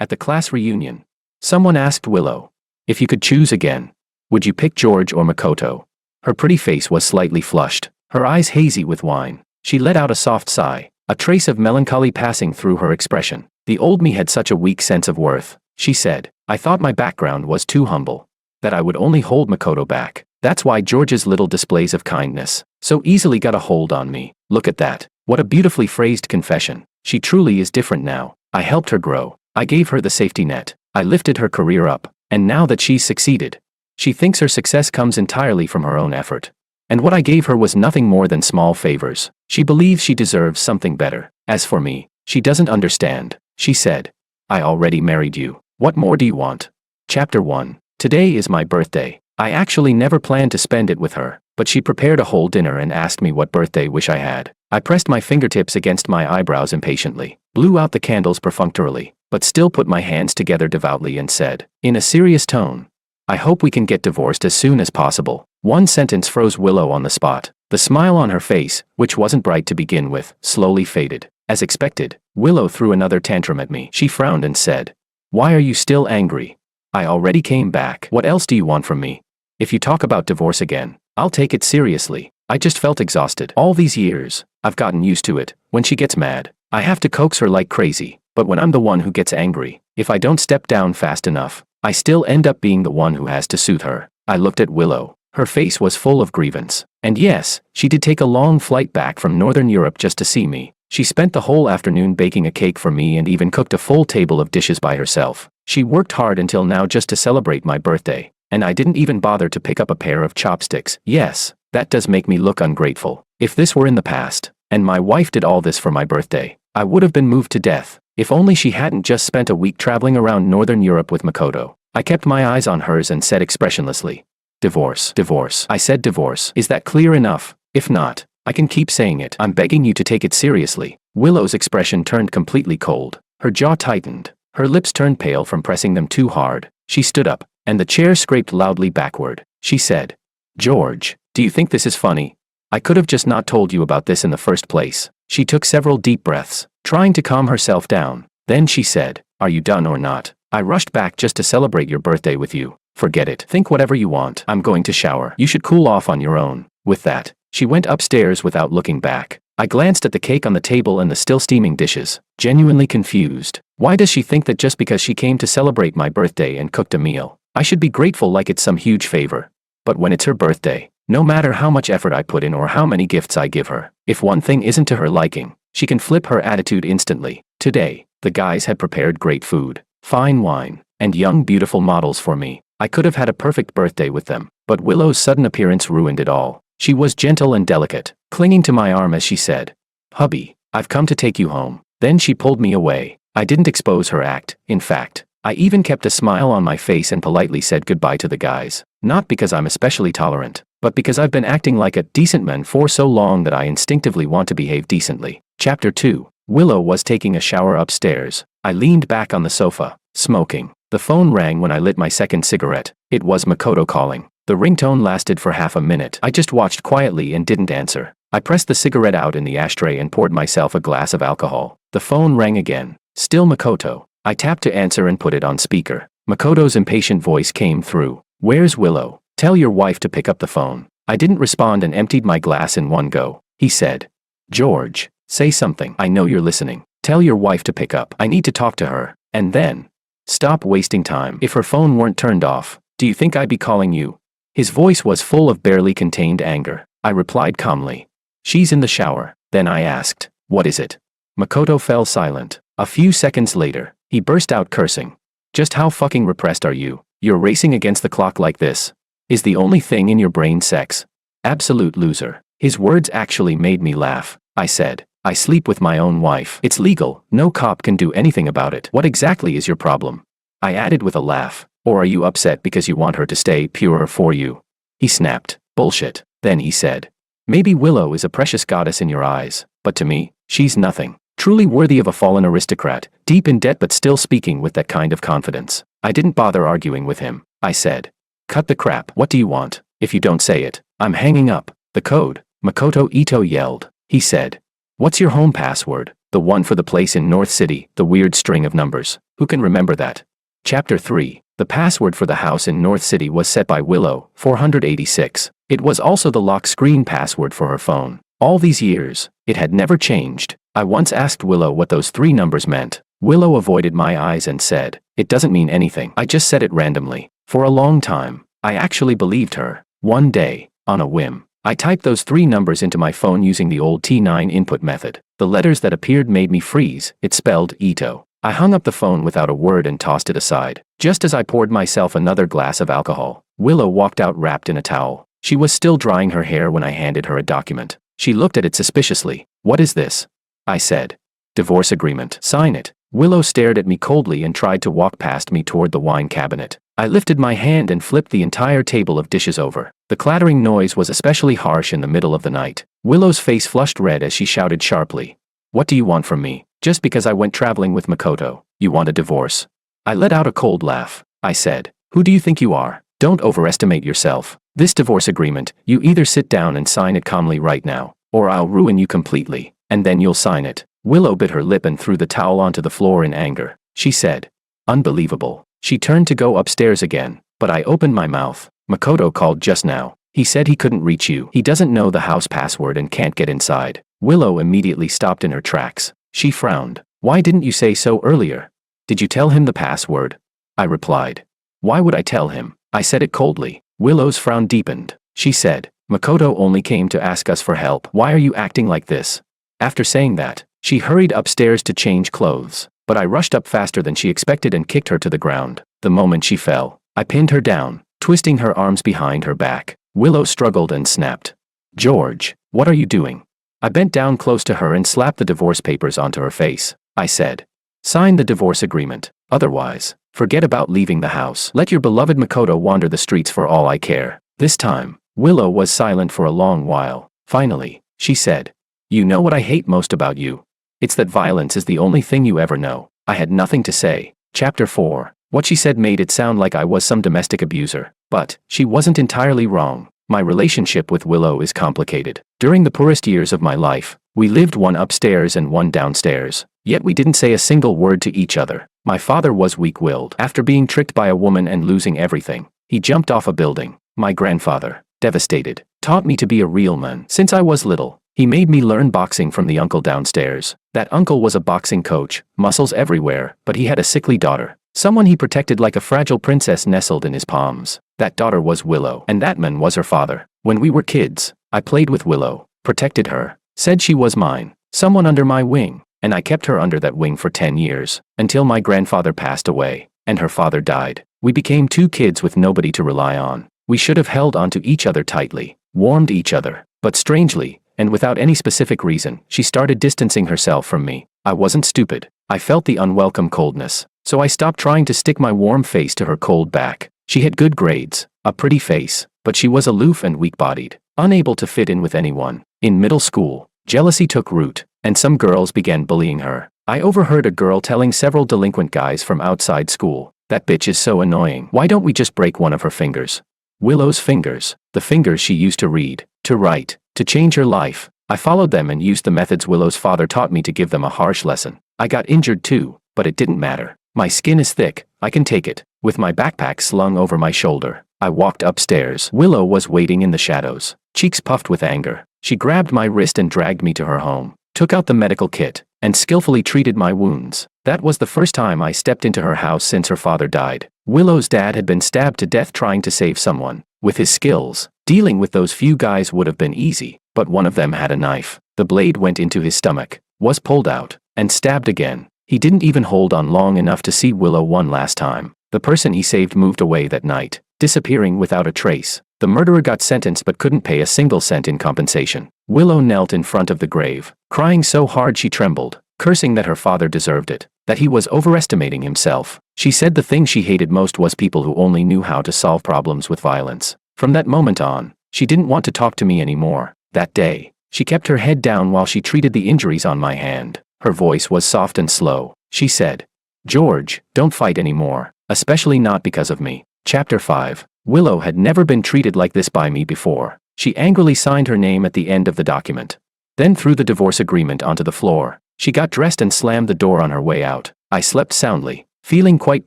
At the class reunion, someone asked Willow, if you could choose again, would you pick George or Makoto? Her pretty face was slightly flushed, her eyes hazy with wine. She let out a soft sigh, a trace of melancholy passing through her expression. The old me had such a weak sense of worth, she said. I thought my background was too humble, that I would only hold Makoto back. That's why George's little displays of kindness so easily got a hold on me. Look at that. What a beautifully phrased confession. She truly is different now. I helped her grow. I gave her the safety net. I lifted her career up. And now that she's succeeded, she thinks her success comes entirely from her own effort. And what I gave her was nothing more than small favors. She believes she deserves something better. As for me, she doesn't understand. She said, I already married you. What more do you want? Chapter 1. Today is my birthday. I actually never planned to spend it with her, but she prepared a whole dinner and asked me what birthday wish I had. I pressed my fingertips against my eyebrows impatiently, blew out the candles perfunctorily, but still put my hands together devoutly and said, in a serious tone, I hope we can get divorced as soon as possible. One sentence froze Willow on the spot. The smile on her face, which wasn't bright to begin with, slowly faded. As expected, Willow threw another tantrum at me. She frowned and said, why are you still angry? I already came back. What else do you want from me? If you talk about divorce again, I'll take it seriously. I just felt exhausted. All these years, I've gotten used to it. When she gets mad, I have to coax her like crazy. But when I'm the one who gets angry, if I don't step down fast enough, I still end up being the one who has to soothe her. I looked at Willow. Her face was full of grievance. And yes, she did take a long flight back from Northern Europe just to see me. She spent the whole afternoon baking a cake for me and even cooked a full table of dishes by herself. She worked hard until now just to celebrate my birthday. And I didn't even bother to pick up a pair of chopsticks. Yes, that does make me look ungrateful. If this were in the past, and my wife did all this for my birthday, I would have been moved to death. If only she hadn't just spent a week traveling around Northern Europe with Makoto. I kept my eyes on hers and said expressionlessly, divorce, divorce. I said divorce. Is that clear enough? If not, I can keep saying it. I'm begging you to take it seriously. Willow's expression turned completely cold. Her jaw tightened. Her lips turned pale from pressing them too hard. She stood up, and the chair scraped loudly backward. She said, George, do you think this is funny? I could have just not told you about this in the first place. She took several deep breaths, trying to calm herself down. Then she said, are you done or not? I rushed back just to celebrate your birthday with you. Forget it. Think whatever you want. I'm going to shower. You should cool off on your own. With that, she went upstairs without looking back. I glanced at the cake on the table and the still steaming dishes, genuinely confused. Why does she think that just because she came to celebrate my birthday and cooked a meal, I should be grateful like it's some huge favor? But when it's her birthday, no matter how much effort I put in or how many gifts I give her, if one thing isn't to her liking, she can flip her attitude instantly. Today, the guys had prepared great food, fine wine, and young beautiful models for me. I could have had a perfect birthday with them, but Willow's sudden appearance ruined it all. She was gentle and delicate, clinging to my arm as she said, hubby, I've come to take you home. Then she pulled me away. I didn't expose her act. In fact, I even kept a smile on my face and politely said goodbye to the guys. Not because I'm especially tolerant, but because I've been acting like a decent man for so long that I instinctively want to behave decently. Chapter 2. Willow was taking a shower upstairs. I leaned back on the sofa, smoking. The phone rang when I lit my second cigarette. It was Makoto calling. The ringtone lasted for half a minute. I just watched quietly and didn't answer. I pressed the cigarette out in the ashtray and poured myself a glass of alcohol. The phone rang again. Still Makoto. I tapped to answer and put it on speaker. Makoto's impatient voice came through. Where's Willow? Tell your wife to pick up the phone. I didn't respond and emptied my glass in one go. He said, George, say something. I know you're listening. Tell your wife to pick up. I need to talk to her. And then, stop wasting time. If her phone weren't turned off, do you think I'd be calling you? His voice was full of barely contained anger. I replied calmly, she's in the shower. Then I asked, what is it? Makoto fell silent. A few seconds later, he burst out cursing. Just how fucking repressed are you? You're racing against the clock like this. Is the only thing in your brain sex? Absolute loser. His words actually made me laugh. I said, I sleep with my own wife. It's legal. No cop can do anything about it. What exactly is your problem? I added with a laugh. Or are you upset because you want her to stay pure for you? He snapped, bullshit. Then he said, maybe Willow is a precious goddess in your eyes, but to me, she's nothing. Truly worthy of a fallen aristocrat, deep in debt but still speaking with that kind of confidence. I didn't bother arguing with him. I said, cut the crap. What do you want? If you don't say it, I'm hanging up. The code, Makoto Ito yelled. He said, what's your home password? The one for the place in North City, the weird string of numbers. Who can remember that? Chapter 3. The password for the house in North City was set by Willow, 486. It was also the lock screen password for her phone. All these years, it had never changed. I once asked Willow what those 3 numbers meant. Willow avoided my eyes and said, "It doesn't mean anything. I just said it randomly." For a long time, I actually believed her. One day, on a whim, I typed those 3 numbers into my phone using the old T9 input method. The letters that appeared made me freeze. It spelled Ito. I hung up the phone without a word and tossed it aside. Just as I poured myself another glass of alcohol, Willow walked out wrapped in a towel. She was still drying her hair when I handed her a document. She looked at it suspiciously. "What is this?" I said. "Divorce agreement. Sign it." Willow stared at me coldly and tried to walk past me toward the wine cabinet. I lifted my hand and flipped the entire table of dishes over. The clattering noise was especially harsh in the middle of the night. Willow's face flushed red as she shouted sharply, "What do you want from me? Just because I went traveling with Makoto, you want a divorce?" I let out a cold laugh. I said, "Who do you think you are? Don't overestimate yourself. This divorce agreement, you either sit down and sign it calmly right now, or I'll ruin you completely, and then you'll sign it." Willow bit her lip and threw the towel onto the floor in anger. She said, "Unbelievable." She turned to go upstairs again, but I opened my mouth. "Makoto called just now. He said he couldn't reach you. He doesn't know the house password and can't get inside." Willow immediately stopped in her tracks. She frowned. "Why didn't you say so earlier? Did you tell him the password?" I replied. "Why would I tell him?" I said it coldly. Willow's frown deepened. She said, "Makoto only came to ask us for help. Why are you acting like this?" After saying that, she hurried upstairs to change clothes, but I rushed up faster than she expected and kicked her to the ground. The moment she fell, I pinned her down, twisting her arms behind her back. Willow struggled and snapped. "George, what are you doing?" I bent down close to her and slapped the divorce papers onto her face. I said, "Sign the divorce agreement. Otherwise, forget about leaving the house. Let your beloved Makoto wander the streets for all I care." This time, Willow was silent for a long while. Finally, she said, "You know what I hate most about you? It's that violence is the only thing you ever know." I had nothing to say. Chapter 4. What she said made it sound like I was some domestic abuser, but she wasn't entirely wrong. My relationship with Willow is complicated. During the poorest years of my life, we lived one upstairs and one downstairs, yet we didn't say a single word to each other. My father was weak-willed. After being tricked by a woman and losing everything, he jumped off a building. My grandfather, devastated, taught me to be a real man. Since I was little, he made me learn boxing from the uncle downstairs. That uncle was a boxing coach, muscles everywhere, but he had a sickly daughter. Someone he protected like a fragile princess nestled in his palms. That daughter was Willow, and that man was her father. When we were kids, I played with Willow, protected her, said she was mine, someone under my wing, and I kept her under that wing for 10 years, until my grandfather passed away, and her father died. We became 2 kids with nobody to rely on. We should have held onto each other tightly, warmed each other, but strangely, and without any specific reason, she started distancing herself from me. I wasn't stupid. I felt the unwelcome coldness, so I stopped trying to stick my warm face to her cold back. She had good grades, a pretty face, but she was aloof and weak-bodied, unable to fit in with anyone. In middle school, jealousy took root, and some girls began bullying her. I overheard a girl telling several delinquent guys from outside school, "That bitch is so annoying. Why don't we just break one of her fingers?" Willow's fingers, the fingers she used to read, to write, to change her life. I followed them and used the methods Willow's father taught me to give them a harsh lesson. I got injured too, but it didn't matter. My skin is thick, I can take it. With my backpack slung over my shoulder, I walked upstairs. Willow was waiting in the shadows, cheeks puffed with anger. She grabbed my wrist and dragged me to her home, took out the medical kit, and skillfully treated my wounds. That was the first time I stepped into her house since her father died. Willow's dad had been stabbed to death trying to save someone. With his skills, dealing with those few guys would have been easy, but one of them had a knife. The blade went into his stomach, was pulled out, and stabbed again. He didn't even hold on long enough to see Willow one last time. The person he saved moved away that night, disappearing without a trace. The murderer got sentenced but couldn't pay a single cent in compensation. Willow knelt in front of the grave, crying so hard she trembled, cursing that her father deserved it, that he was overestimating himself. She said the thing she hated most was people who only knew how to solve problems with violence. From that moment on, she didn't want to talk to me anymore. That day, she kept her head down while she treated the injuries on my hand. Her voice was soft and slow. She said, "George, don't fight anymore, especially not because of me." Chapter 5. Willow had never been treated like this by me before. She angrily signed her name at the end of the document, then threw the divorce agreement onto the floor. She got dressed and slammed the door on her way out. I slept soundly, feeling quite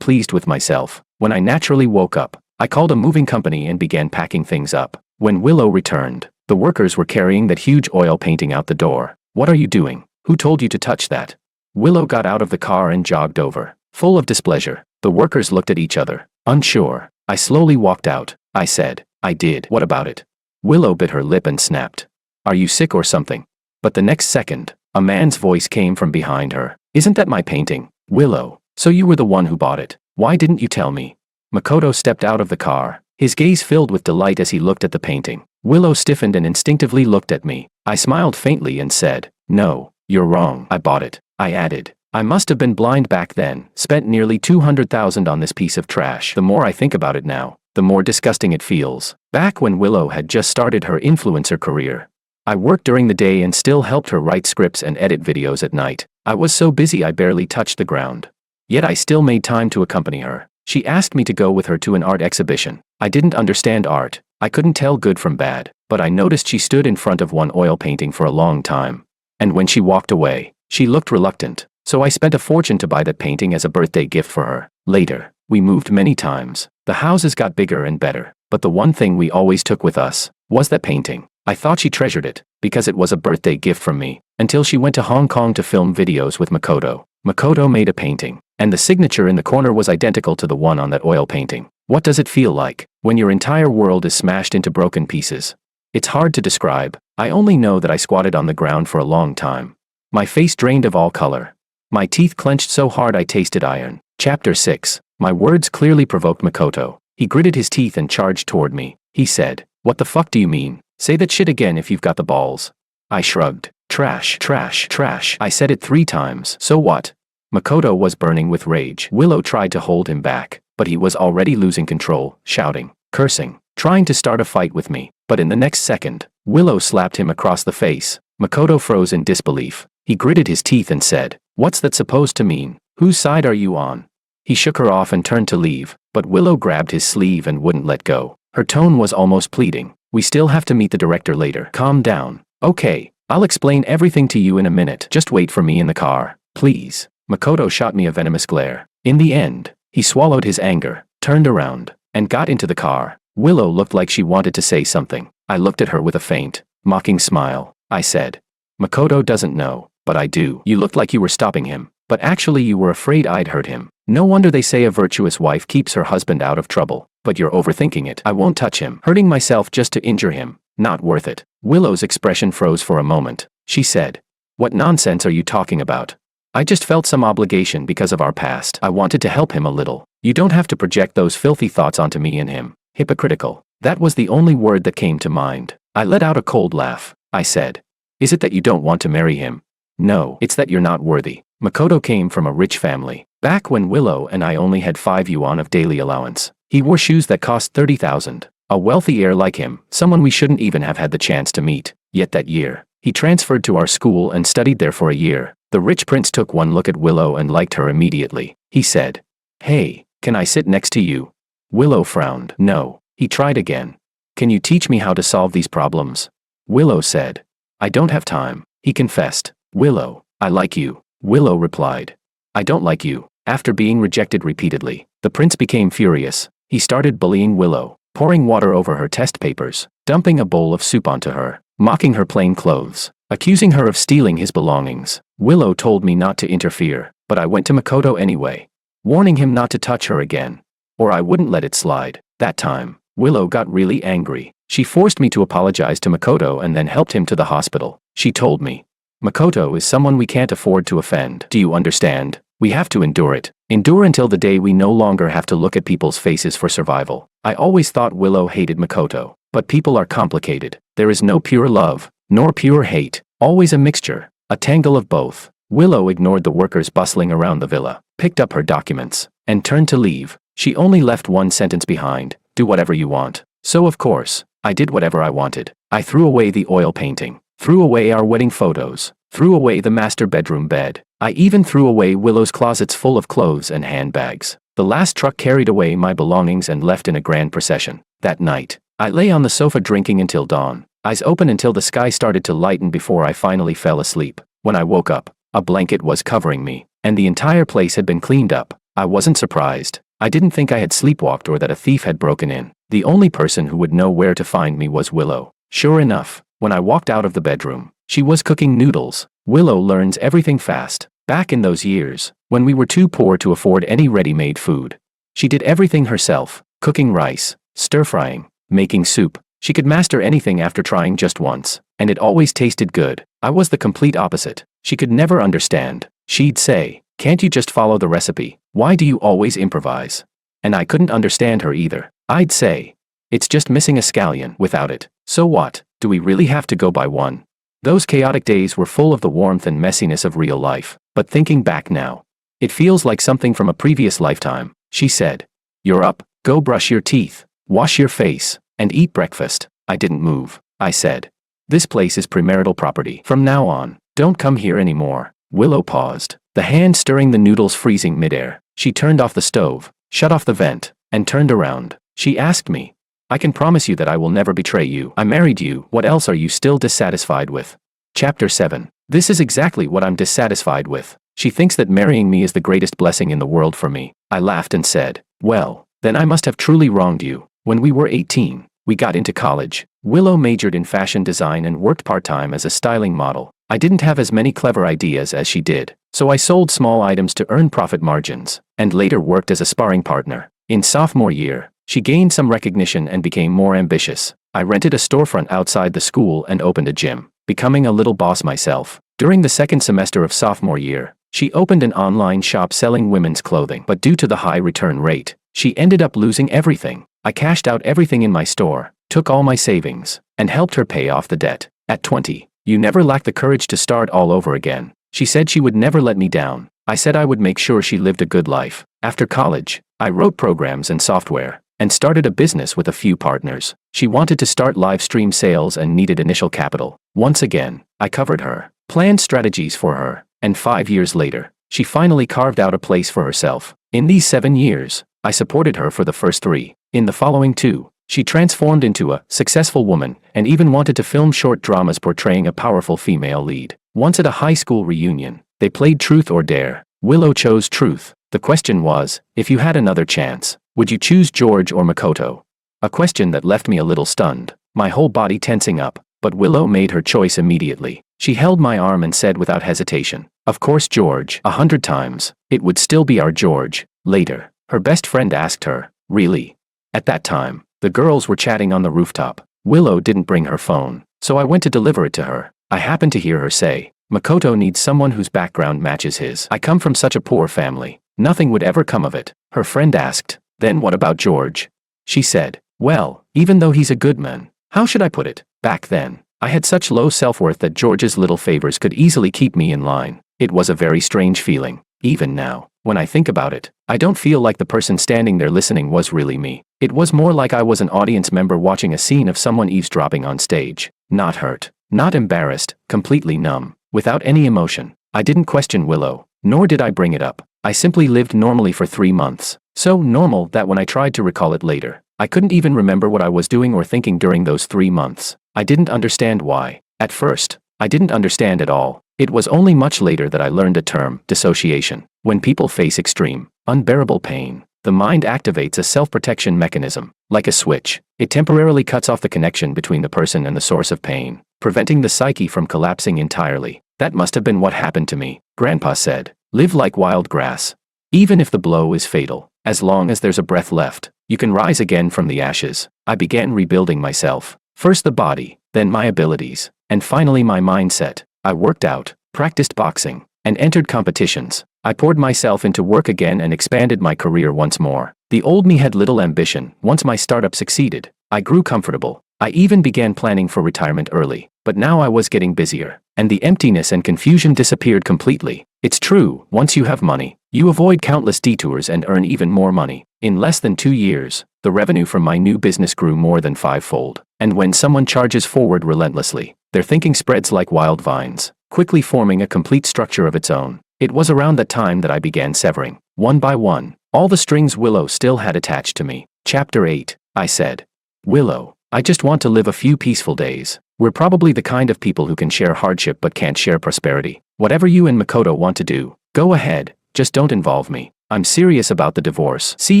pleased with myself. When I naturally woke up, I called a moving company and began packing things up. When Willow returned, the workers were carrying that huge oil painting out the door. "What are you doing? Who told you to touch that?" Willow got out of the car and jogged over, full of displeasure. The workers looked at each other, unsure. I slowly walked out. I said, "I did. What about it?" Willow bit her lip and snapped, "Are you sick or something?" But the next second, a man's voice came from behind her. "Isn't that my painting, Willow? So you were the one who bought it. Why didn't you tell me?" Makoto stepped out of the car, his gaze filled with delight as he looked at the painting. Willow stiffened and instinctively looked at me. I smiled faintly and said, "No, you're wrong. I bought it." I added, "I must have been blind back then, spent nearly 200,000 on this piece of trash. The more I think about it now, the more disgusting it feels." Back when Willow had just started her influencer career, I worked during the day and still helped her write scripts and edit videos at night. I was so busy I barely touched the ground. Yet I still made time to accompany her. She asked me to go with her to an art exhibition. I didn't understand art. I couldn't tell good from bad, but I noticed she stood in front of one oil painting for a long time. And when she walked away, she looked reluctant. So I spent a fortune to buy that painting as a birthday gift for her. Later, we moved many times. The houses got bigger and better, but the one thing we always took with us was that painting. I thought she treasured it, because it was a birthday gift from me, until she went to Hong Kong to film videos with Makoto. Makoto made a painting, and the signature in the corner was identical to the one on that oil painting. What does it feel like when your entire world is smashed into broken pieces? It's hard to describe. I only know that I squatted on the ground for a long time. My face drained of all color. My teeth clenched so hard I tasted iron. Chapter 6. My words clearly provoked Makoto. He gritted his teeth and charged toward me. He said, "What the fuck do you mean? Say that shit again if you've got the balls." I shrugged. "Trash, trash, trash." I said it 3 times. "So what?" Makoto was burning with rage. Willow tried to hold him back, but he was already losing control, shouting, cursing, trying to start a fight with me. But in the next second, Willow slapped him across the face. Makoto froze in disbelief. He gritted his teeth and said, "What's that supposed to mean? Whose side are you on?" He shook her off and turned to leave, but Willow grabbed his sleeve and wouldn't let go. Her tone was almost pleading. "We still have to meet the director later. Calm down. Okay, I'll explain everything to you in a minute. Just wait for me in the car, please." Makoto shot me a venomous glare. In the end, he swallowed his anger, turned around, and got into the car. Willow looked like she wanted to say something. I looked at her with a faint, mocking smile. I said, "Makoto doesn't know, but I do. You looked like you were stopping him, but actually you were afraid I'd hurt him. No wonder they say a virtuous wife keeps her husband out of trouble. But you're overthinking it. I won't touch him. Hurting myself just to injure him. Not worth it." Willow's expression froze for a moment. She said, "What nonsense are you talking about? I just felt some obligation because of our past. I wanted to help him a little. You don't have to project those filthy thoughts onto me and him." Hypocritical. That was the only word that came to mind. I let out a cold laugh. I said, "Is it that you don't want to marry him?" "No, it's that you're not worthy." Makoto came from a rich family. Back when Willow and I only had 5 yuan of daily allowance, he wore shoes that cost 30,000. A wealthy heir like him, someone we shouldn't even have had the chance to meet. Yet that year, he transferred to our school and studied there for a year. The rich prince took one look at Willow and liked her immediately. He said, "Hey, can I sit next to you?" Willow frowned. No. He tried again. "Can you teach me how to solve these problems?" Willow said, "I don't have time." He confessed, "Willow, I like you." Willow replied, "I don't like you." After being rejected repeatedly, the prince became furious. He started bullying Willow, pouring water over her test papers, dumping a bowl of soup onto her, mocking her plain clothes, accusing her of stealing his belongings. Willow told me not to interfere, but I went to Makoto anyway, warning him not to touch her again, or I wouldn't let it slide. That time, Willow got really angry. She forced me to apologize to Makoto and then helped him to the hospital. She told me, "Makoto is someone we can't afford to offend. Do you understand? We have to endure it. Endure until the day we no longer have to look at people's faces for survival." I always thought Willow hated Makoto, but people are complicated. There is no pure love, nor pure hate, always a mixture, a tangle of both. Willow ignored the workers bustling around the villa, picked up her documents, and turned to leave. She only left one sentence behind: "Do whatever you want." So of course, I did whatever I wanted. I threw away the oil painting, threw away our wedding photos, threw away the master bedroom bed. I even threw away Willow's closets full of clothes and handbags. The last truck carried away my belongings and left in a grand procession. That night, I lay on the sofa drinking until dawn, eyes open until the sky started to lighten before I finally fell asleep. When I woke up, A blanket was covering me, and the entire place had been cleaned up. I wasn't surprised. I didn't think I had sleepwalked or that a thief had broken in. The only person who would know where to find me was Willow. Sure enough, when I walked out of the bedroom, she was cooking noodles. Willow learns everything fast. Back in those years, when we were too poor to afford any ready-made food, she did everything herself, cooking rice, stir-frying, making soup. She could master anything after trying just once, and it always tasted good. I was the complete opposite. She could never understand. She'd say, "Can't you just follow the recipe? Why do you always improvise?" And I couldn't understand her either. I'd say, "It's just missing a scallion without it. So what? Do we really have to go by one?" Those chaotic days were full of the warmth and messiness of real life. But thinking back now, it feels like something from a previous lifetime. She said, "You're up, go brush your teeth, wash your face, and eat breakfast." I didn't move. I said, "This place is premarital property. From now on, don't come here anymore." Willow paused, the hand stirring the noodles freezing midair. She turned off the stove, shut off the vent, and turned around. She asked me, "I can promise you that I will never betray you. I married you. What else are you still dissatisfied with?" Chapter 7. This is exactly what I'm dissatisfied with. She thinks that marrying me is the greatest blessing in the world for me. I laughed and said, "Well, then I must have truly wronged you." When we were 18, we got into college. Willow majored in fashion design and worked part-time as a styling model. I didn't have as many clever ideas as she did, so I sold small items to earn profit margins, and later worked as a sparring partner. In sophomore year, she gained some recognition and became more ambitious. I rented a storefront outside the school and opened a gym, becoming a little boss myself. During the second semester of sophomore year, she opened an online shop selling women's clothing, but due to the high return rate, she ended up losing everything. I cashed out everything in my store, took all my savings, and helped her pay off the debt. At 20, "You never lack the courage to start all over again." She said she would never let me down. I said I would make sure she lived a good life. After college, I wrote programs and software, and started a business with a few partners. She wanted to start live stream sales and needed initial capital. Once again, I covered her, planned strategies for her, and 5 years later, she finally carved out a place for herself. In these 7 years, I supported her for the first 3. In the following 2, she transformed into a successful woman and even wanted to film short dramas portraying a powerful female lead. Once at a high school reunion, they played Truth or Dare. Willow chose Truth. The question was, if you had another chance, would you choose George or Makoto? A question that left me a little stunned, my whole body tensing up, but Willow made her choice immediately. She held my arm and said without hesitation, "Of course George." 100 times. It would still be our George. Later, her best friend asked her, "Really?" At that time, the girls were chatting on the rooftop. Willow didn't bring her phone, so I went to deliver it to her. I happened to hear her say, "Makoto needs someone whose background matches his. I come from such a poor family. Nothing would ever come of it." Her friend asked, "Then what about George?" She said, "Well, even though he's a good man, how should I put it? Back then, I had such low self-worth that George's little favors could easily keep me in line." It was a very strange feeling. Even now, when I think about it, I don't feel like the person standing there listening was really me. It was more like I was an audience member watching a scene of someone eavesdropping on stage. Not hurt, not embarrassed, completely numb, without any emotion. I didn't question Willow, nor did I bring it up. I simply lived normally for 3 months. So normal that when I tried to recall it later, I couldn't even remember what I was doing or thinking during those 3 months. I didn't understand why. At first, I didn't understand at all. It was only much later that I learned a term, dissociation. When people face extreme, unbearable pain, the mind activates a self-protection mechanism. Like a switch, it temporarily cuts off the connection between the person and the source of pain, preventing the psyche from collapsing entirely. That must have been what happened to me. Grandpa said, "Live like wild grass. Even if the blow is fatal, as long as there's a breath left, you can rise again from the ashes." I began rebuilding myself. First the body, then my abilities, and finally my mindset. I worked out, practiced boxing, and entered competitions. I poured myself into work again and expanded my career once more. The old me had little ambition. Once my startup succeeded, I grew comfortable. I even began planning for retirement early. But now I was getting busier, and the emptiness and confusion disappeared completely. It's true, once you have money, you avoid countless detours and earn even more money. In less than 2 years, the revenue from my new business grew more than 5-fold. And when someone charges forward relentlessly, their thinking spreads like wild vines, quickly forming a complete structure of its own. It was around that time that I began severing, one by one, all the strings Willow still had attached to me. Chapter 8. I said, "Willow, I just want to live a few peaceful days. We're probably the kind of people who can share hardship but can't share prosperity. Whatever you and Makoto want to do, go ahead, just don't involve me. I'm serious about the divorce. See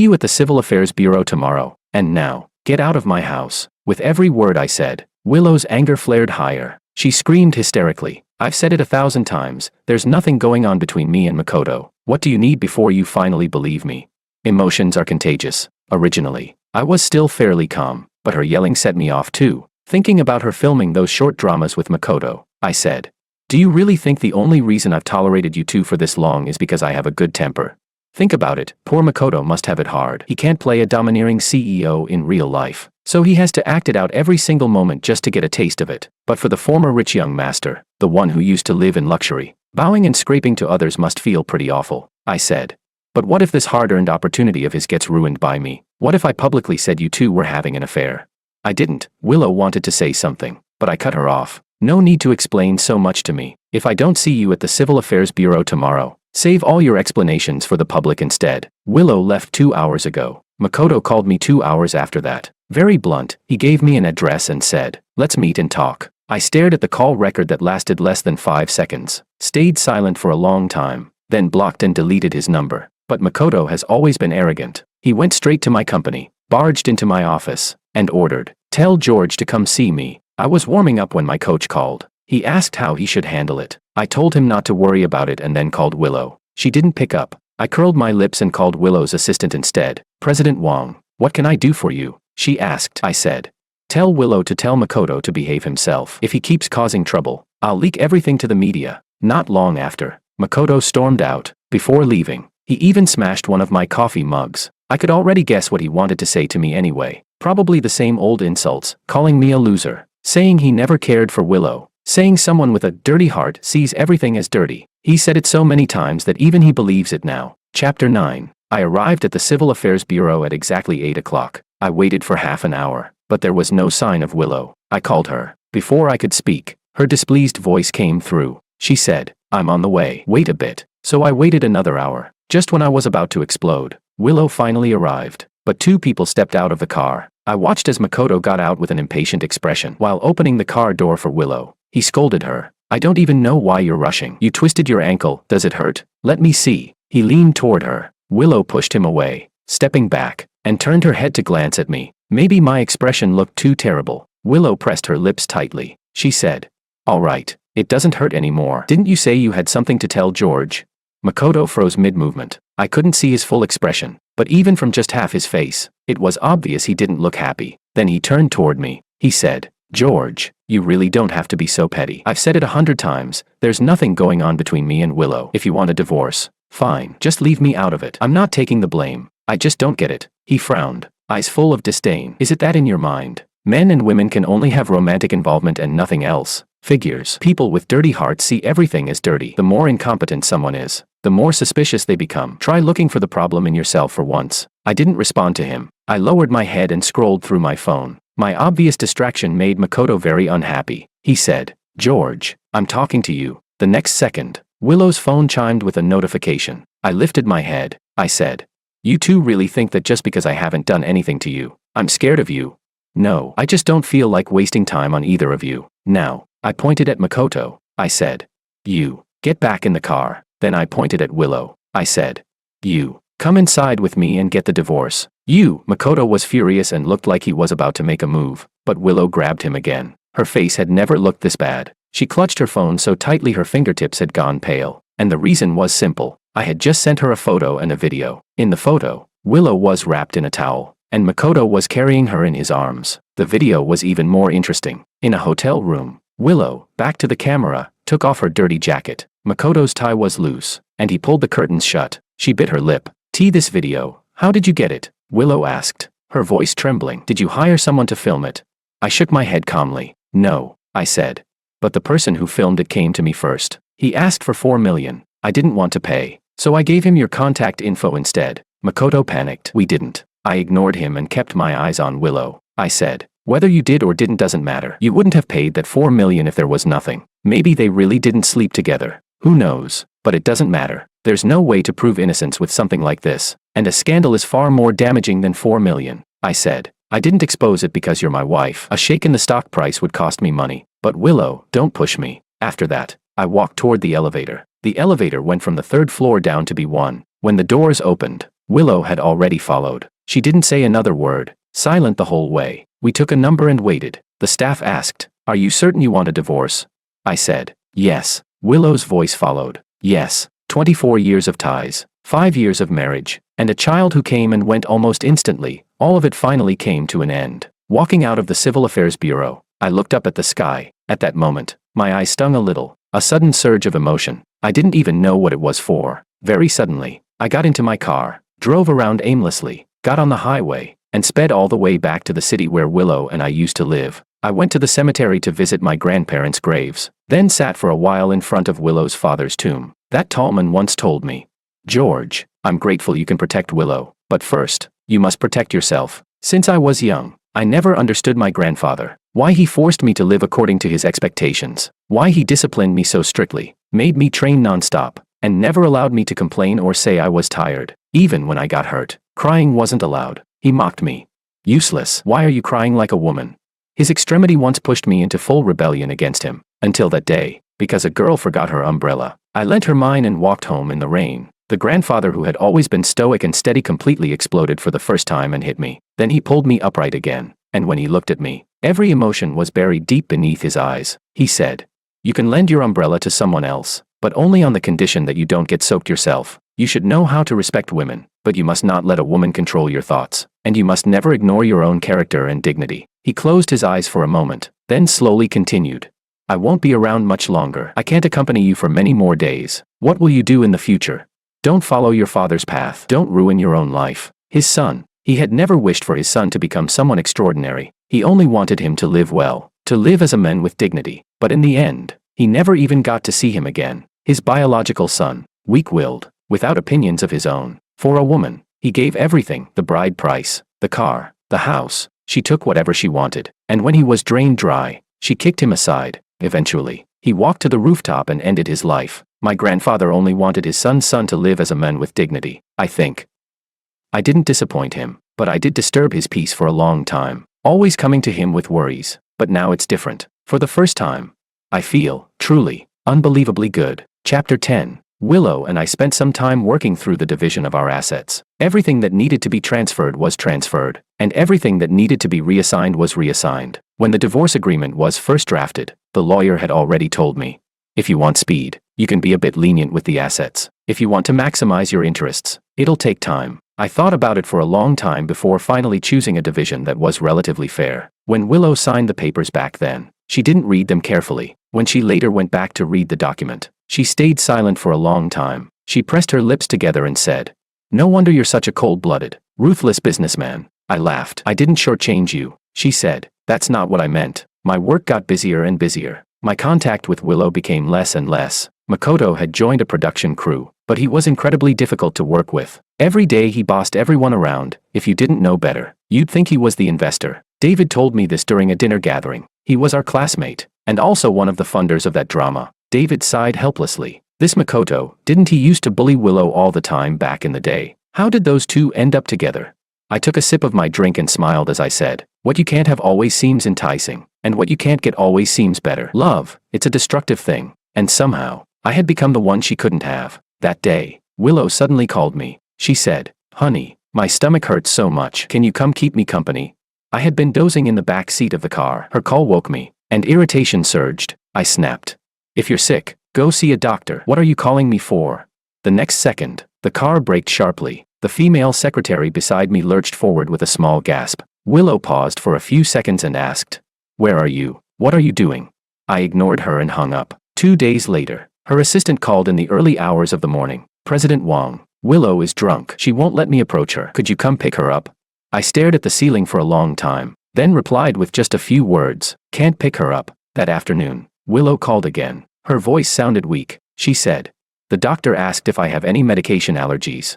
you at the Civil Affairs Bureau tomorrow. And now, get out of my house. With every word I said, Willow's anger flared higher. She screamed hysterically. I've said it 1,000 times, there's nothing going on between me and Makoto. What do you need before you finally believe me? Emotions are contagious. Originally, I was still fairly calm, but her yelling set me off too. Thinking about her filming those short dramas with Makoto, I said, do you really think the only reason I've tolerated you two for this long is because I have a good temper? Think about it, poor Makoto must have it hard. He can't play a domineering CEO in real life, so he has to act it out every single moment just to get a taste of it. But for the former rich young master, the one who used to live in luxury, bowing and scraping to others must feel pretty awful, I said. But what if this hard-earned opportunity of his gets ruined by me? What if I publicly said you two were having an affair? I didn't. Willow wanted to say something, but I cut her off. No need to explain so much to me. If I don't see you at the Civil Affairs Bureau tomorrow, save all your explanations for the public instead. Willow left 2 hours ago. Makoto called me 2 hours after that. Very blunt, he gave me an address and said, let's meet and talk. I stared at the call record that lasted less than 5 seconds, stayed silent for a long time, then blocked and deleted his number. But Makoto has always been arrogant. He went straight to my company, barged into my office, and ordered, tell George to come see me. I was warming up when my coach called. He asked how he should handle it. I told him not to worry about it and then called Willow. She didn't pick up. I curled my lips and called Willow's assistant instead. President Wong, what can I do for you? She asked. I said, tell Willow to tell Makoto to behave himself. If he keeps causing trouble, I'll leak everything to the media. Not long after, Makoto stormed out. Before leaving, he even smashed one of my coffee mugs. I could already guess what he wanted to say to me anyway. Probably the same old insults, calling me a loser, saying he never cared for Willow, saying someone with a dirty heart sees everything as dirty. He said it so many times that even he believes it now. Chapter 9. I arrived at the Civil Affairs Bureau at exactly 8 o'clock. I waited for half an hour, but there was no sign of Willow. I called her. Before I could speak, her displeased voice came through. She said, I'm on the way. Wait a bit. So I waited another hour. Just when I was about to explode, Willow finally arrived. But 2 people stepped out of the car. I watched as Makoto got out with an impatient expression while opening the car door for Willow. He scolded her. I don't even know why you're rushing. You twisted your ankle. Does it hurt? Let me see. He leaned toward her. Willow pushed him away, stepping back, and turned her head to glance at me. Maybe my expression looked too terrible. Willow pressed her lips tightly. She said, all right, it doesn't hurt anymore. Didn't you say you had something to tell George? Makoto froze mid-movement. I couldn't see his full expression, but even from just half his face, it was obvious he didn't look happy. Then he turned toward me. He said, George, you really don't have to be so petty. I've said it 100 times, there's nothing going on between me and Willow. If you want a divorce, fine, just leave me out of it. I'm not taking the blame. I just don't get it. He frowned, eyes full of disdain. Is it that in your mind? Men and women can only have romantic involvement and nothing else. Figures. People with dirty hearts see everything as dirty. The more incompetent someone is, the more suspicious they become. Try looking for the problem in yourself for once. I didn't respond to him. I lowered my head and scrolled through my phone. My obvious distraction made Makoto very unhappy. He said, George, I'm talking to you. The next second, Willow's phone chimed with a notification. I lifted my head. I said, you two really think that just because I haven't done anything to you, I'm scared of you? No, I just don't feel like wasting time on either of you. Now, I pointed at Makoto. I said, you, get back in the car. Then I pointed at Willow. I said, you, come inside with me and get the divorce. You, Makoto was furious and looked like he was about to make a move, but Willow grabbed him again. Her face had never looked this bad. She clutched her phone so tightly her fingertips had gone pale. And the reason was simple. I had just sent her a photo and a video. In the photo, Willow was wrapped in a towel, and Makoto was carrying her in his arms. The video was even more interesting. In a hotel room, Willow, back to the camera, took off her dirty jacket. Makoto's tie was loose, and he pulled the curtains shut. She bit her lip. This video, how did you get it? Willow asked, her voice trembling. Did you hire someone to film it? I shook my head calmly. No, I said. But the person who filmed it came to me first. He asked for $4 million. I didn't want to pay, so I gave him your contact info instead. Makoto panicked. We didn't. I ignored him and kept my eyes on Willow. I said, whether you did or didn't doesn't matter. You wouldn't have paid that $4 million if there was nothing. Maybe they really didn't sleep together. Who knows? But it doesn't matter. There's no way to prove innocence with something like this, and a scandal is far more damaging than $4 million. I said, I didn't expose it because you're my wife. A shake in the stock price would cost me money. But Willow, don't push me. After that, I walked toward the elevator. The elevator went from the 3rd floor down to B1. When the doors opened, Willow had already followed. She didn't say another word, silent the whole way. We took a number and waited. The staff asked, "Are you certain you want a divorce?" I said, "Yes." Willow's voice followed. "Yes. 24 years of ties, 5 years of marriage, and a child who came and went almost instantly. All of it finally came to an end." Walking out of the Civil Affairs Bureau, I looked up at the sky. At that moment, my eyes stung a little, a sudden surge of emotion. I didn't even know what it was for. Very suddenly, I got into my car, drove around aimlessly, got on the highway, and sped all the way back to the city where Willow and I used to live. I went to the cemetery to visit my grandparents' graves, then sat for a while in front of Willow's father's tomb. That tall man once told me, "George, I'm grateful you can protect Willow, but first, you must protect yourself." Since I was young, I never understood my grandfather, why he forced me to live according to his expectations, why he disciplined me so strictly, made me train nonstop, and never allowed me to complain or say I was tired. Even when I got hurt, crying wasn't allowed. He mocked me. "Useless, why are you crying like a woman?" His extremity once pushed me into full rebellion against him, until that day, because a girl forgot her umbrella. I lent her mine and walked home in the rain. The grandfather who had always been stoic and steady completely exploded for the first time and hit me. Then he pulled me upright again, and when he looked at me, every emotion was buried deep beneath his eyes. He said, "You can lend your umbrella to someone else, but only on the condition that you don't get soaked yourself. You should know how to respect women, but you must not let a woman control your thoughts, and you must never ignore your own character and dignity." He closed his eyes for a moment, then slowly continued, "I won't be around much longer. I can't accompany you for many more days. What will you do in the future? Don't follow your father's path. Don't ruin your own life." His son. He had never wished for his son to become someone extraordinary. He only wanted him to live well, to live as a man with dignity. But in the end, he never even got to see him again. His biological son, weak-willed, without opinions of his own. For a woman, he gave everything, the bride price, the car, the house. She took whatever she wanted, and when he was drained dry, she kicked him aside. Eventually, he walked to the rooftop and ended his life. My grandfather only wanted his son's son to live as a man with dignity, I think. I didn't disappoint him, but I did disturb his peace for a long time, always coming to him with worries. But now it's different. For the first time, I feel, truly, unbelievably good. Chapter 10. Willow and I spent some time working through the division of our assets. Everything that needed to be transferred was transferred, and everything that needed to be reassigned was reassigned. When the divorce agreement was first drafted, the lawyer had already told me, "If you want speed, you can be a bit lenient with the assets. If you want to maximize your interests, it'll take time." I thought about it for a long time before finally choosing a division that was relatively fair. When Willow signed the papers back then, she didn't read them carefully. When she later went back to read the document, she stayed silent for a long time. She pressed her lips together and said, "No wonder you're such a cold-blooded, ruthless businessman." I laughed. "I didn't shortchange you," she said. "That's not what I meant." My work got busier and busier. My contact with Willow became less and less. Makoto had joined a production crew, but he was incredibly difficult to work with. Every day he bossed everyone around. If you didn't know better, you'd think he was the investor. David told me this during a dinner gathering. He was our classmate, and also one of the funders of that drama. David sighed helplessly. This Makoto, didn't he used to bully Willow all the time back in the day? How did those two end up together? I took a sip of my drink and smiled as I said, "What you can't have always seems enticing, and what you can't get always seems better. Love, it's a destructive thing." And somehow, I had become the one she couldn't have. That day, Willow suddenly called me. She said, "Honey, my stomach hurts so much. Can you come keep me company?" I had been dozing in the back seat of the car. Her call woke me, and irritation surged. I snapped, "If you're sick, go see a doctor. What are you calling me for?" The next second, the car braked sharply. The female secretary beside me lurched forward with a small gasp. Willow paused for a few seconds and asked, "Where are you? What are you doing?" I ignored her and hung up. 2 days later, her assistant called in the early hours of the morning. "President Wong, Willow is drunk. She won't let me approach her. Could you come pick her up?" I stared at the ceiling for a long time, then replied with just a few words, "Can't pick her up." That afternoon, Willow called again. Her voice sounded weak. She said, "The doctor asked if I have any medication allergies."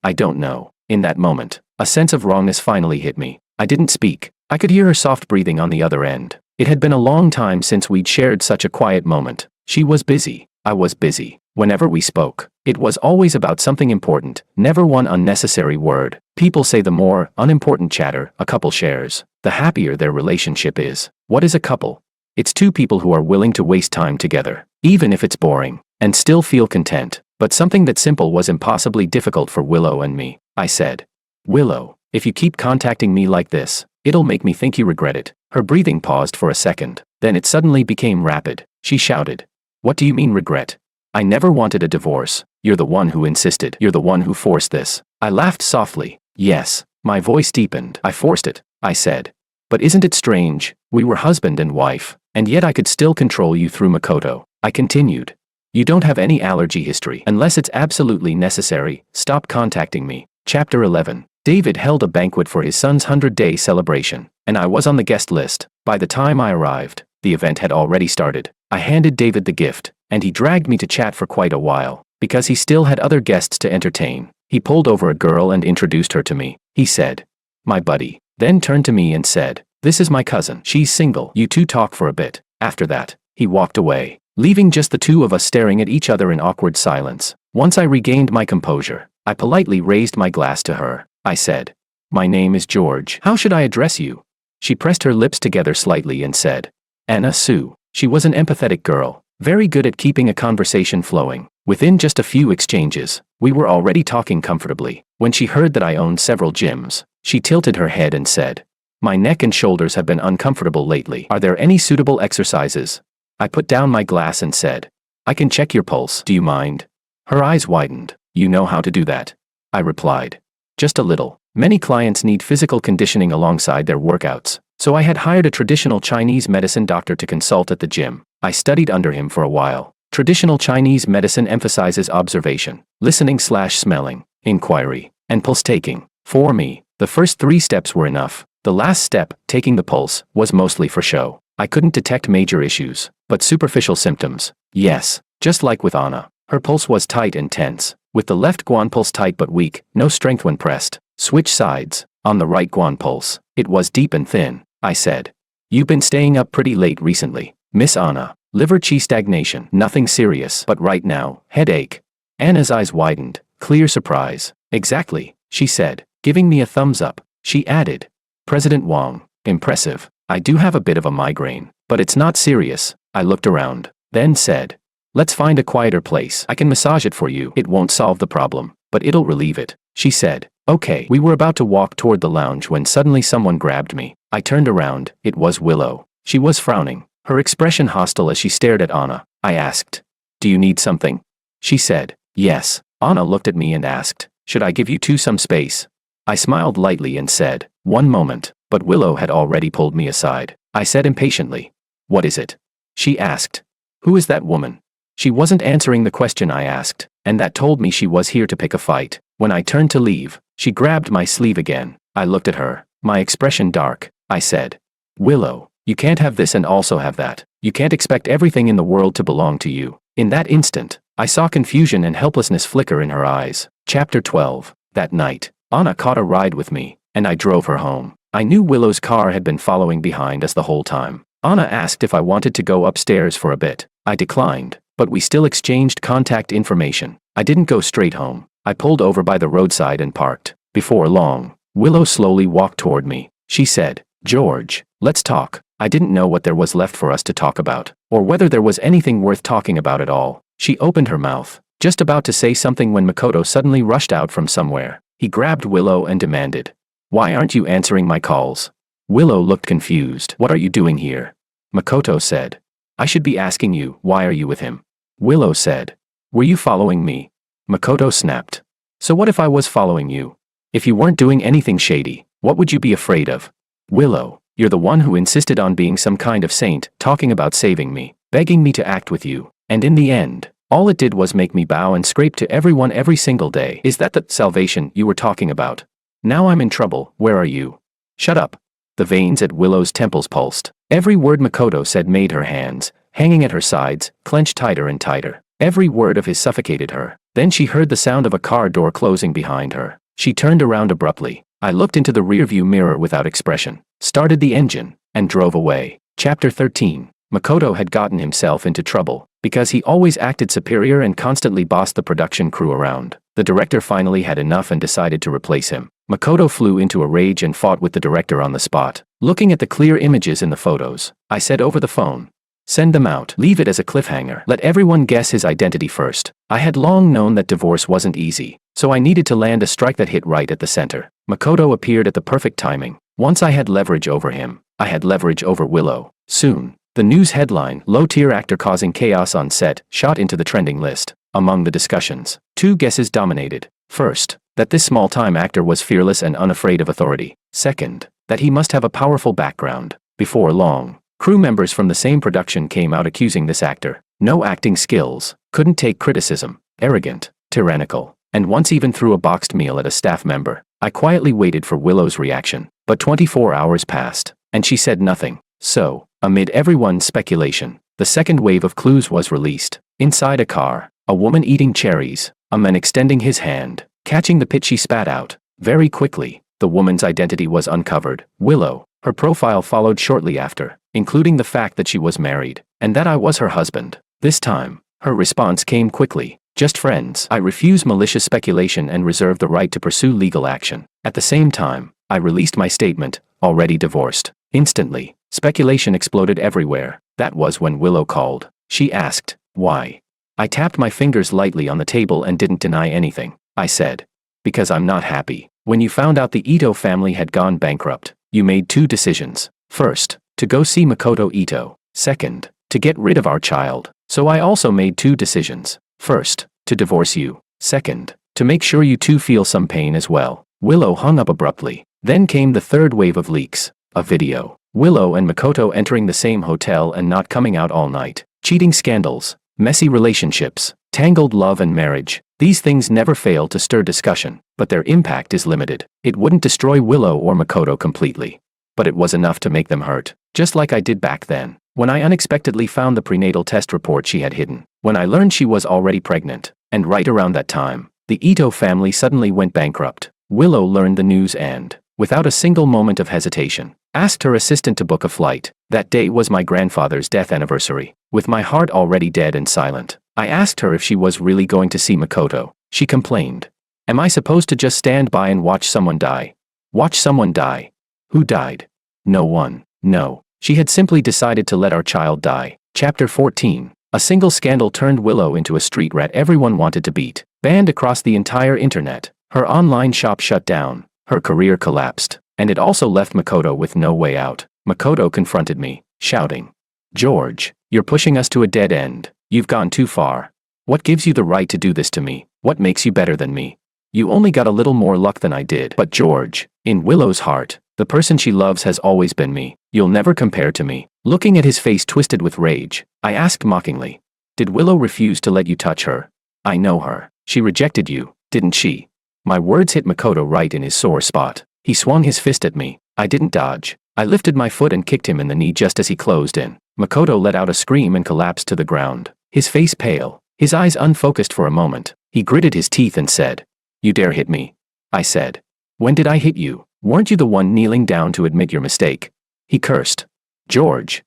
I don't know. In that moment, a sense of wrongness finally hit me. I didn't speak. I could hear her soft breathing on the other end. It had been a long time since we'd shared such a quiet moment. She was busy. I was busy. Whenever we spoke, it was always about something important, never one unnecessary word. People say the more unimportant chatter a couple shares, the happier their relationship is. What is a couple? It's two people who are willing to waste time together, even if it's boring, and still feel content. But something that simple was impossibly difficult for Willow and me. I said, Willow, if you keep contacting me like this, it'll make me think you regret it. Her breathing paused for a second, then it suddenly became rapid. She shouted, What do you mean regret? I never wanted a divorce. You're the one who insisted. You're the one who forced this. I laughed softly. Yes. My voice deepened. I forced it, I said. But isn't it strange? We were husband and wife, and yet I could still control you through Makoto. I continued. You don't have any allergy history. Unless it's absolutely necessary, stop contacting me. Chapter 11. David held a banquet for his son's 100-day celebration, and I was on the guest list. By the time I arrived, the event had already started. I handed David the gift, and he dragged me to chat for quite a while, because he still had other guests to entertain. He pulled over a girl and introduced her to me. He said, My buddy. Then turned to me and said, This is my cousin. She's single. You two talk for a bit. After that, he walked away, leaving just the two of us staring at each other in awkward silence. Once I regained my composure, I politely raised my glass to her. I said, My name is George. How should I address you? She pressed her lips together slightly and said, Anna Sue. She was an empathetic girl, very good at keeping a conversation flowing. Within just a few exchanges, we were already talking comfortably. When she heard that I owned several gyms, she tilted her head and said, My neck and shoulders have been uncomfortable lately. Are there any suitable exercises? I put down my glass and said, I can check your pulse. Do you mind? Her eyes widened. You know how to do that? I replied. Just a little. Many clients need physical conditioning alongside their workouts, so I had hired a traditional Chinese medicine doctor to consult at the gym. I studied under him for a while. Traditional Chinese medicine emphasizes observation, listening/smelling, inquiry, and pulse taking. For me, the first 3 steps were enough. The last step, taking the pulse, was mostly for show. I couldn't detect major issues, but superficial symptoms. Yes, just like with Anna. Her pulse was tight and tense, with the left guan pulse tight but weak, no strength when pressed. Switch sides. On the right guan pulse, it was deep and thin. I said, You've been staying up pretty late recently, Miss Anna. Liver qi stagnation. Nothing serious, but right now, headache. Anna's eyes widened, clear surprise. Exactly, she said, giving me a thumbs up. She added, President Wang, impressive. I do have a bit of a migraine, but it's not serious. I looked around, then said, Let's find a quieter place. I can massage it for you. It won't solve the problem, but it'll relieve it. She said, Okay. We were about to walk toward the lounge when suddenly someone grabbed me. I turned around. It was Willow. She was frowning, her expression hostile as she stared at Anna. I asked, Do you need something? She said, Yes. Anna looked at me and asked, Should I give you two some space? I smiled lightly and said, One moment, but Willow had already pulled me aside. I said impatiently, What is it? She asked, Who is that woman? She wasn't answering the question I asked, and that told me she was here to pick a fight. When I turned to leave, she grabbed my sleeve again. I looked at her, my expression dark. I said, Willow, you can't have this and also have that. You can't expect everything in the world to belong to you. In that instant, I saw confusion and helplessness flicker in her eyes. Chapter 12. That night, Anna caught a ride with me, and I drove her home. I knew Willow's car had been following behind us the whole time. Anna asked if I wanted to go upstairs for a bit. I declined, but we still exchanged contact information. I didn't go straight home. I pulled over by the roadside and parked. Before long, Willow slowly walked toward me. She said, George, let's talk. I didn't know what there was left for us to talk about, or whether there was anything worth talking about at all. She opened her mouth, just about to say something when Makoto suddenly rushed out from somewhere. He grabbed Willow and demanded, Why aren't you answering my calls? Willow looked confused. What are you doing here? Makoto said, I should be asking you, why are you with him? Willow said, Were you following me? Makoto snapped. So what if I was following you? If you weren't doing anything shady, what would you be afraid of? Willow, you're the one who insisted on being some kind of saint, talking about saving me, begging me to act with you, and in the end, all it did was make me bow and scrape to everyone every single day. Is that the salvation you were talking about? Now I'm in trouble. Where are you? Shut up. The veins at Willow's temples pulsed. Every word Makoto said made her hands, hanging at her sides, clench tighter and tighter. Every word of his suffocated her. Then she heard the sound of a car door closing behind her. She turned around abruptly. I looked into the rearview mirror without expression, started the engine, and drove away. Chapter 13. Makoto had gotten himself into trouble, because he always acted superior and constantly bossed the production crew around. The director finally had enough and decided to replace him. Makoto flew into a rage and fought with the director on the spot. Looking at the clear images in the photos, I said over the phone, "Send them out. Leave it as a cliffhanger. Let everyone guess his identity first." I had long known that divorce wasn't easy, so I needed to land a strike that hit right at the center. Makoto appeared at the perfect timing. Once I had leverage over him, I had leverage over Willow. Soon, the news headline, "Low-tier actor causing chaos on set," shot into the trending list. Among the discussions, 2 guesses dominated. First, that this small-time actor was fearless and unafraid of authority. Second, that he must have a powerful background. Before long, crew members from the same production came out accusing this actor. No acting skills, couldn't take criticism, arrogant, tyrannical, and once even threw a boxed meal at a staff member. I quietly waited for Willow's reaction, but 24 hours passed, and she said nothing. So, amid everyone's speculation, the second wave of clues was released. Inside a car, a woman eating cherries, a man extending his hand, catching the pit she spat out. Very quickly, the woman's identity was uncovered. Willow. Her profile followed shortly after, including the fact that she was married, and that I was her husband. This time, her response came quickly. "Just friends." I refuse malicious speculation and reserve the right to pursue legal action. At the same time, I released my statement, "Already divorced." Instantly, speculation exploded everywhere. That was when Willow called. She asked, "Why?" I tapped my fingers lightly on the table and didn't deny anything. I said, "Because I'm not happy." When you found out the Ito family had gone bankrupt, you made 2 decisions. First, to go see Makoto Ito. Second, to get rid of our child. So I also made 2 decisions. First, to divorce you. Second, to make sure you 2 feel some pain as well. Willow hung up abruptly. Then came the third wave of leaks. A video. Willow and Makoto entering the same hotel and not coming out all night. Cheating scandals. Messy relationships. Tangled love and marriage. These things never fail to stir discussion, but their impact is limited. It wouldn't destroy Willow or Makoto completely, but it was enough to make them hurt, just like I did back then, when I unexpectedly found the prenatal test report she had hidden, when I learned she was already pregnant, and right around that time, the Ito family suddenly went bankrupt. Willow learned the news and, without a single moment of hesitation, asked her assistant to book a flight. That day was my grandfather's death anniversary. With my heart already dead and silent, I asked her if she was really going to see Makoto. She complained, "Am I supposed to just stand by and watch someone die?" Watch someone die? Who died? No one. No. She had simply decided to let our child die. Chapter 14. A single scandal turned Willow into a street rat everyone wanted to beat. Banned across the entire internet. Her online shop shut down. Her career collapsed. And it also left Makoto with no way out. Makoto confronted me, shouting, "George, you're pushing us to a dead end. You've gone too far. What gives you the right to do this to me? What makes you better than me? You only got a little more luck than I did." But George, in Willow's heart, the person she loves has always been me. You'll never compare to me. Looking at his face twisted with rage, I asked mockingly, "Did Willow refuse to let you touch her? I know her. She rejected you, didn't she?" My words hit Makoto right in his sore spot. He swung his fist at me. I didn't dodge. I lifted my foot and kicked him in the knee just as he closed in. Makoto let out a scream and collapsed to the ground, his face pale, his eyes unfocused for a moment. He gritted his teeth and said, "You dare hit me?" I said, "When did I hit you? Weren't you the one kneeling down to admit your mistake?" He cursed. "George,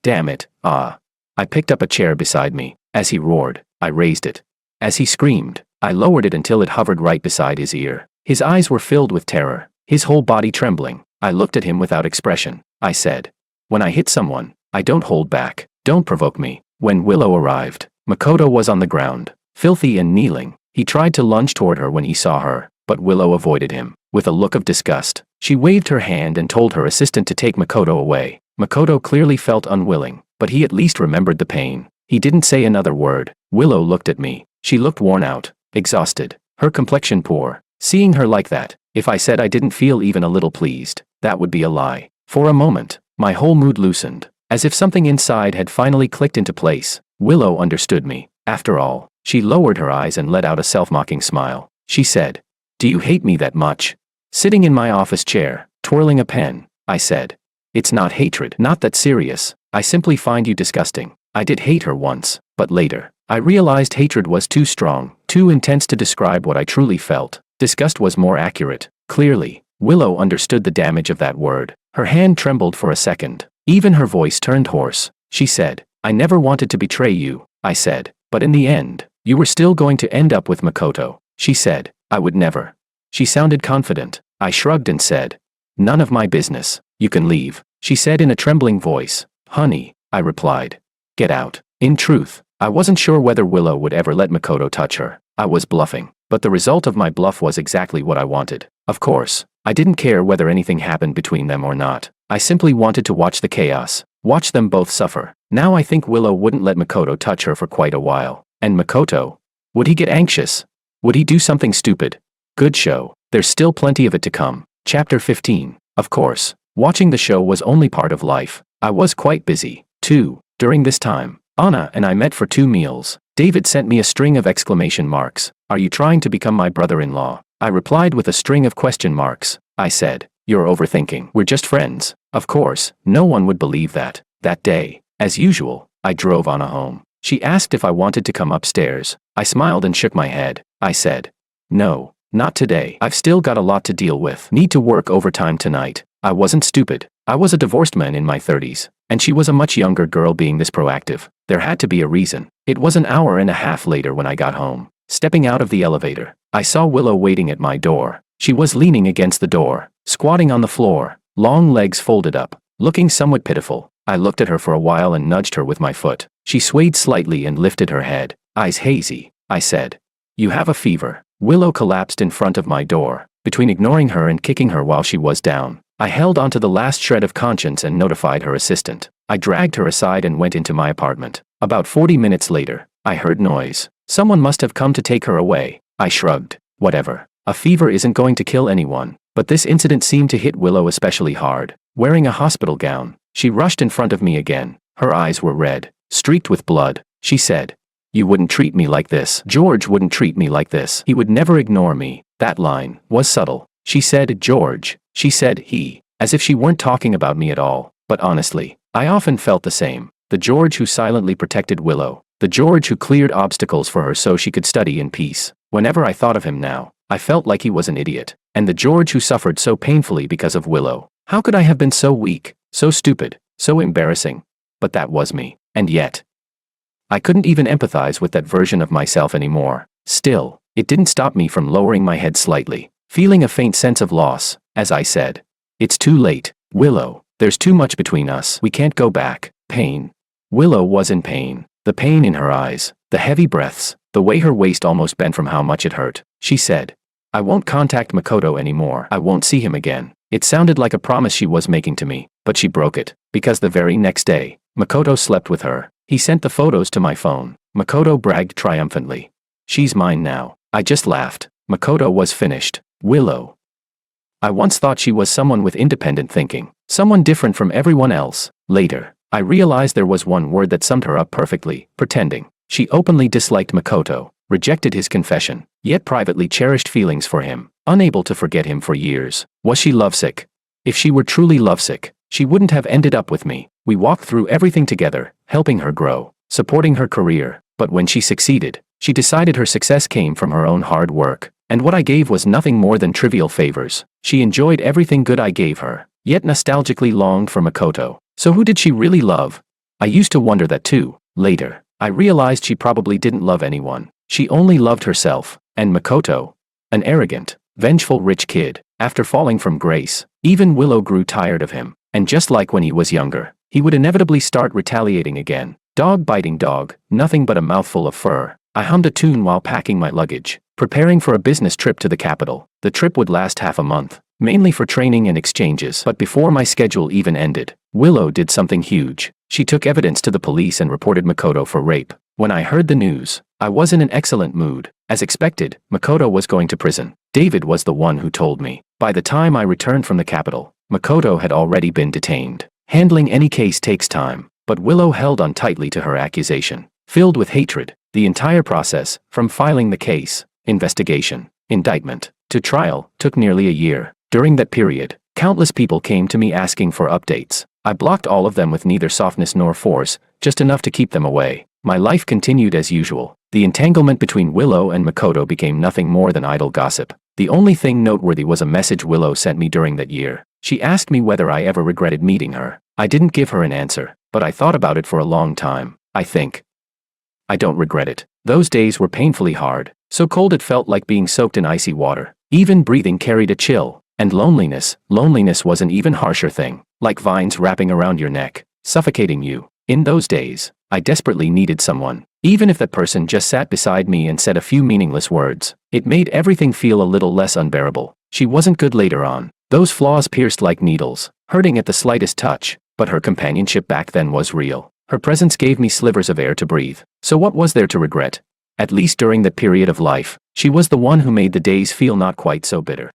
damn it, ah." I picked up a chair beside me. As he roared, I raised it. As he screamed, I lowered it until it hovered right beside his ear. His eyes were filled with terror, his whole body trembling. I looked at him without expression. I said, "When I hit someone, I don't hold back. Don't provoke me." When Willow arrived, Makoto was on the ground, filthy and kneeling. He tried to lunge toward her when he saw her, but Willow avoided him. With a look of disgust, she waved her hand and told her assistant to take Makoto away. Makoto clearly felt unwilling, but he at least remembered the pain. He didn't say another word. Willow looked at me. She looked worn out, exhausted, her complexion poor. Seeing her like that, if I said I didn't feel even a little pleased, that would be a lie. For a moment, my whole mood loosened, as if something inside had finally clicked into place. Willow understood me. After all, she lowered her eyes and let out a self-mocking smile. She said, "Do you hate me that much?" Sitting in my office chair, twirling a pen, I said, "It's not hatred, not that serious. I simply find you disgusting." I did hate her once, but later, I realized hatred was too strong, too intense to describe what I truly felt. Disgust was more accurate. Clearly, Willow understood the damage of that word. Her hand trembled for a second. Even her voice turned hoarse. She said, "I never wanted to betray you," I said, "but in the end, you were still going to end up with Makoto." She said, "I would never." She sounded confident. I shrugged and said, "None of my business." You can leave, she said in a trembling voice. Honey, I replied. Get out. In truth, I wasn't sure whether Willow would ever let Makoto touch her. I was bluffing, but the result of my bluff was exactly what I wanted. Of course, I didn't care whether anything happened between them or not. I simply wanted to watch the chaos, watch them both suffer. Now I think Willow wouldn't let Makoto touch her for quite a while. And Makoto? Would he get anxious? Would he do something stupid? Good show. There's still plenty of it to come. Chapter 15. Of course, watching the show was only part of life. I was quite busy, too. During this time, Anna and I met for 2 meals. David sent me a string of exclamation marks. Are you trying to become my brother-in-law? I replied with a string of question marks. I said, you're overthinking. We're just friends. Of course, no one would believe that. That day, as usual, I drove Anna home. She asked if I wanted to come upstairs. I smiled and shook my head. I said, no, not today. I've still got a lot to deal with. Need to work overtime tonight. I wasn't stupid. I was a divorced man in my 30s, and she was a much younger girl being this proactive. There had to be a reason. It was an hour and a half later when I got home. Stepping out of the elevator, I saw Willow waiting at my door. She was leaning against the door, squatting on the floor, long legs folded up, looking somewhat pitiful. I looked at her for a while and nudged her with my foot. She swayed slightly and lifted her head, eyes hazy. I said, you have a fever. Willow collapsed in front of my door. Between ignoring her and kicking her while she was down, I held onto the last shred of conscience and notified her assistant. I dragged her aside and went into my apartment. About 40 minutes later, I heard noise. Someone must have come to take her away. I shrugged. Whatever. A fever isn't going to kill anyone. But this incident seemed to hit Willow especially hard. Wearing a hospital gown, she rushed in front of me again. Her eyes were red, streaked with blood. She said, you wouldn't treat me like this. George wouldn't treat me like this. He would never ignore me. That line was subtle. She said George. She said he, as if she weren't talking about me at all. But honestly, I often felt the same. The George who silently protected Willow. The George who cleared obstacles for her so she could study in peace. Whenever I thought of him now, I felt like he was an idiot. And the George who suffered so painfully because of Willow. How could I have been so weak, so stupid, so embarrassing? But that was me. And yet, I couldn't even empathize with that version of myself anymore. Still, it didn't stop me from lowering my head slightly, feeling a faint sense of loss, as I said, it's too late. Willow, there's too much between us. We can't go back. Pain. Willow was in pain. The pain in her eyes, the heavy breaths, the way her waist almost bent from how much it hurt. She said, I won't contact Makoto anymore. I won't see him again. It sounded like a promise she was making to me, but she broke it, because the very next day, Makoto slept with her. He sent the photos to my phone. Makoto bragged triumphantly. She's mine now. I just laughed. Makoto was finished. Willow. I once thought she was someone with independent thinking, someone different from everyone else. Later, I realized there was one word that summed her up perfectly, pretending. She openly disliked Makoto, rejected his confession, yet privately cherished feelings for him, unable to forget him for years. Was she lovesick? If she were truly lovesick, she wouldn't have ended up with me. We walked through everything together, helping her grow, supporting her career. But when she succeeded, she decided her success came from her own hard work. And what I gave was nothing more than trivial favors. She enjoyed everything good I gave her, yet nostalgically longed for Makoto. So who did she really love? I used to wonder that too. Later, I realized she probably didn't love anyone. She only loved herself. And Makoto? An arrogant, vengeful rich kid. After falling from grace, even Willow grew tired of him. And just like when he was younger, he would inevitably start retaliating again. Dog biting dog, nothing but a mouthful of fur. I hummed a tune while packing my luggage, preparing for a business trip to the capital. The trip would last half a month, mainly for training and exchanges. But before my schedule even ended, Willow did something huge. She took evidence to the police and reported Makoto for rape. When I heard the news, I was in an excellent mood. As expected, Makoto was going to prison. David was the one who told me. By the time I returned from the capital, Makoto had already been detained. Handling any case takes time, but Willow held on tightly to her accusation. Filled with hatred, the entire process, from filing the case, investigation, indictment, to trial, took nearly a year. During that period, countless people came to me asking for updates. I blocked all of them with neither softness nor force, just enough to keep them away. My life continued as usual. The entanglement between Willow and Makoto became nothing more than idle gossip. The only thing noteworthy was a message Willow sent me during that year. She asked me whether I ever regretted meeting her. I didn't give her an answer, but I thought about it for a long time. I think I don't regret it. Those days were painfully hard, so cold it felt like being soaked in icy water. Even breathing carried a chill. And loneliness was an even harsher thing. like vines wrapping around your neck, suffocating you. In those days, I desperately needed someone. Even if that person just sat beside me and said a few meaningless words, it made everything feel a little less unbearable. She wasn't good later on. Those flaws pierced like needles, hurting at the slightest touch, but her companionship back then was real. Her presence gave me slivers of air to breathe. So what was there to regret? At least during that period of life, she was the one who made the days feel not quite so bitter.